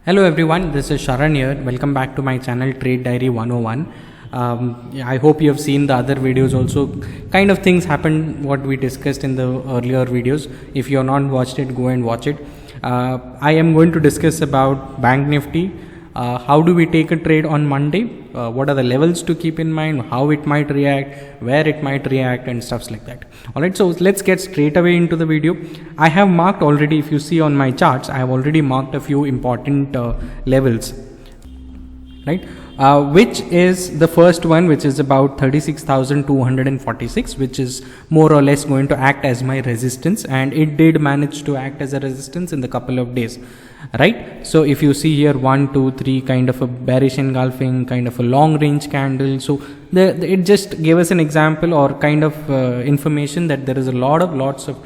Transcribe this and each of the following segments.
Hello everyone, this is Sharan here. Welcome back to my channel Trade Diary 101. I hope you have seen the other videos also. Kind of things happened what we discussed in the earlier videos. If you have not watched it, go and watch it. I am going to discuss about Bank Nifty. How do we take a trade on Monday? What are the levels to keep in mind? How it might react, where it might react, and stuffs like that. Alright, so let's get straight away into the video. I have marked already, if you see on my charts, I have already marked a few important levels, right? Which is the first one, which is about 36,246, which is more or less going to act as my resistance, and it did manage to act as a resistance in the couple of days, right? So if you see here 1 2 3 kind of a bearish engulfing, kind of a long range candle, so it just gave us an example or kind of information that there is a lots of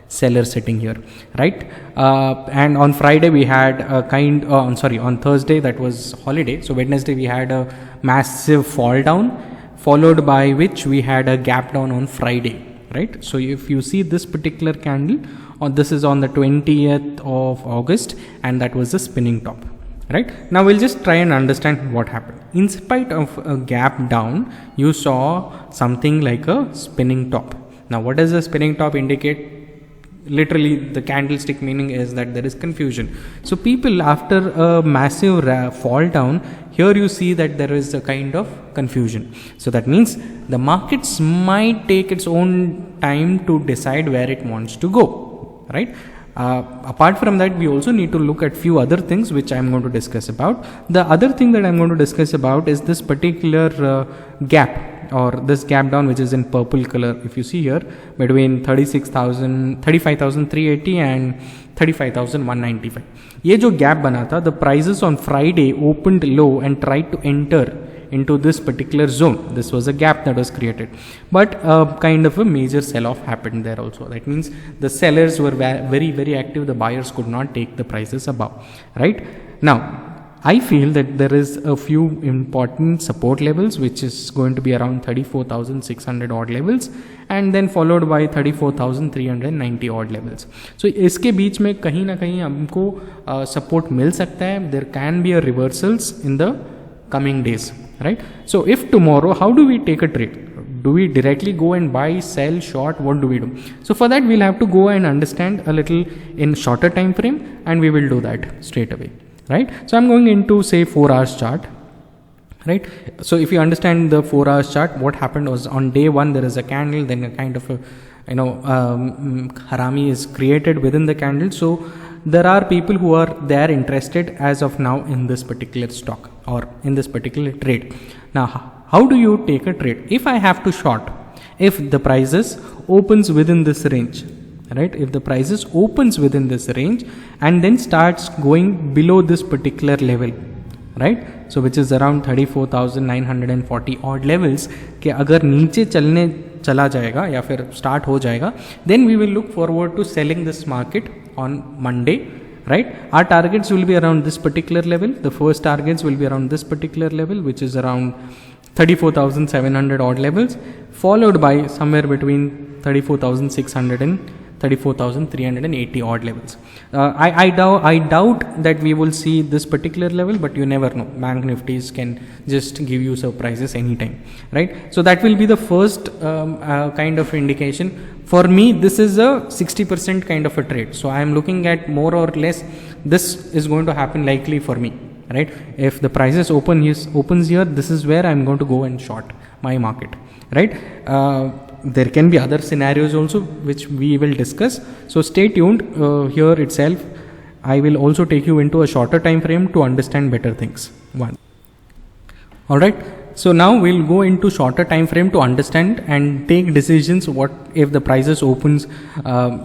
sellers sitting here, right? And on Friday we had a on Thursday, that was holiday, so Wednesday we had a massive fall down, followed by which we had a gap down on Friday, right? So if you see this particular candle, this is on the 20th of August, and that was the spinning top, right? Now we'll just try and understand what happened. In spite of a gap down, you saw something like a spinning top. Now what does a spinning top indicate? Literally the candlestick meaning is that there is confusion. So people, after a massive fall down, here you see that there is a kind of confusion. So that means the markets might take its own time to decide where it wants to go, right? Apart from that, we also need to look at few other things which I am going to discuss about. The other thing that I am going to discuss about is this particular gap, or this gap down, which is in purple color. If you see here, between 35,380 and 35,195, ये जो gap बना था, the prices on Friday opened low and tried to enter into this particular zone. This was a gap that was created, but kind of a major sell-off happened there also. That means the sellers were very active. The buyers could not take the prices above, right? Now I feel that there is a few important support levels, which is going to be around 34,600 odd levels, and then followed by 34,390 odd levels. So इसके बीच में कहीं ना कहीं हमको support मिल सकता है. There can be a reversals in the coming days, right? So if tomorrow, how do we take a trade? Do we directly go and buy, sell, short? What do we do? So for that, we'll have to go and understand a little in shorter time frame, and we will do that straight away. Right? So I'm going into, say, 4 hours chart, right? So if you understand the 4 hours chart, what happened was on day 1 there is a candle, then a kind of a harami is created within the candle. So there are people who are there interested as of now in this particular stock or in this particular trade. Now how do you take a trade? If I have to short, if the prices opens within this range, right? If the prices opens within this range and then starts going below this particular level, right? So which is around 34,940 odd levels, कि अगर नीचे चला जाएगा या फिर start हो जाएगा, then we will look forward to selling this market on Monday, right? Our targets will be around this particular level. The first targets will be around this particular level, which is around 34,700 odd levels, followed by somewhere between 34,600 and 34,380 odd levels. I doubt that we will see this particular level, but you never know. Bank Nifties can just give you surprises anytime, right? So that will be the first kind of indication. For me, this is a 60% kind of a trade. So I am looking at more or less this is going to happen likely for me, right? If the prices opens here, this is where I am going to go and short my market, right? There can be other scenarios also which we will discuss, so stay tuned. Here itself I will also take you into a shorter time frame to understand better things. Alright, so now we'll go into shorter time frame to understand and take decisions. What if the prices opens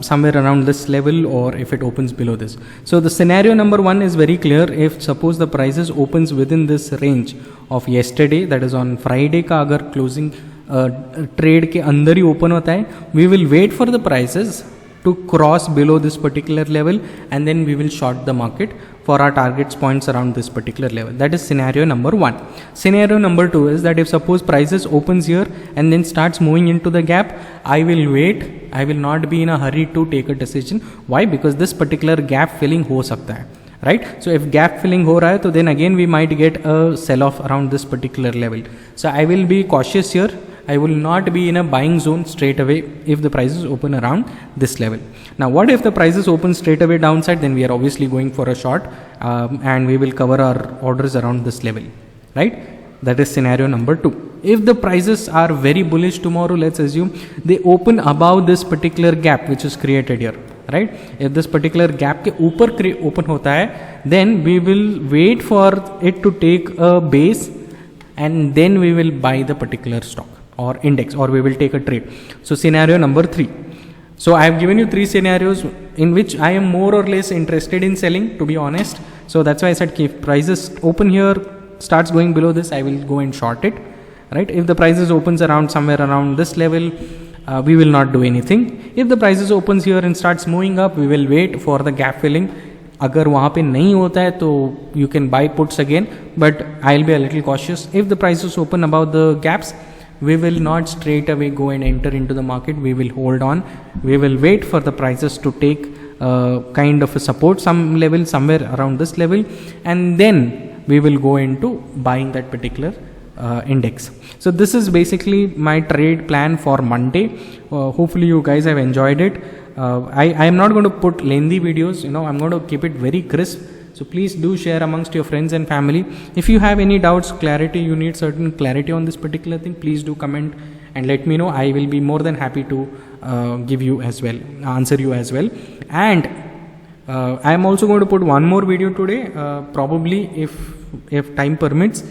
somewhere around this level, or if it opens below this? So the scenario number 1 is very clear. If suppose the prices opens within this range of yesterday, that is on Friday का अगर closing trade के अंदर ही open होता है, we will wait for the prices to cross below this particular level, and then we will short the market for our targets points around this particular level. That is scenario number 1. Scenario number 2 is that if suppose prices opens here and then starts moving into the gap, I will wait. I will not be in a hurry to take a decision. Why? Because this particular gap filling हो सकता है. right? So if gap filling ho raha hai, तो then again we might get a sell off around this particular level. So I will be cautious here. I will not be in a buying zone straight away if the prices open around this level. Now what if the prices open straight away downside? Then we are obviously going for a short, and we will cover our orders around this level, right? That is scenario number 2. If the prices are very bullish tomorrow, let's assume they open above this particular gap which is created here, right? If this particular gap के ऊपर open होता है, then we will wait for it to take a base and then we will buy the particular stock or index, or we will take a trade. So scenario number 3. So I have given you 3 scenarios in which I am more or less interested in selling, to be honest. So that's why I said if prices open here, starts going below this, I will go and short it, right? If the prices opens around somewhere around this level, we will not do anything. If the prices opens here and starts moving up, we will wait for the gap filling. अगर वहाँ पे नहीं होता है तो you can buy puts again, but I'll be a little cautious. If the prices open above the gaps, we will not straight away go and enter into the market. We will hold on. We will wait for the prices to take kind of a support, some level somewhere around this level, and then we will go into buying that particular index. So this is basically my trade plan for Monday. Hopefully you guys have enjoyed it. I am not going to put lengthy videos, I'm going to keep it very crisp. So please do share amongst your friends and family. If you have any doubts, clarity, you need certain clarity on this particular thing, please do comment and let me know. I will be more than happy to give you as well, answer you as well. And I am also going to put one more video today, probably if time permits,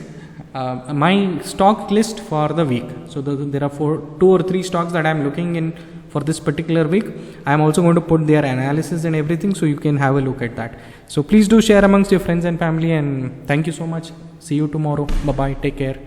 my stock list for the week. So there are 2 or 3 stocks that I am looking in for this particular week. I am also going to put their analysis and everything, so you can have a look at that. So please do share amongst your friends and family, and thank you so much. See you tomorrow. Bye bye. Take care.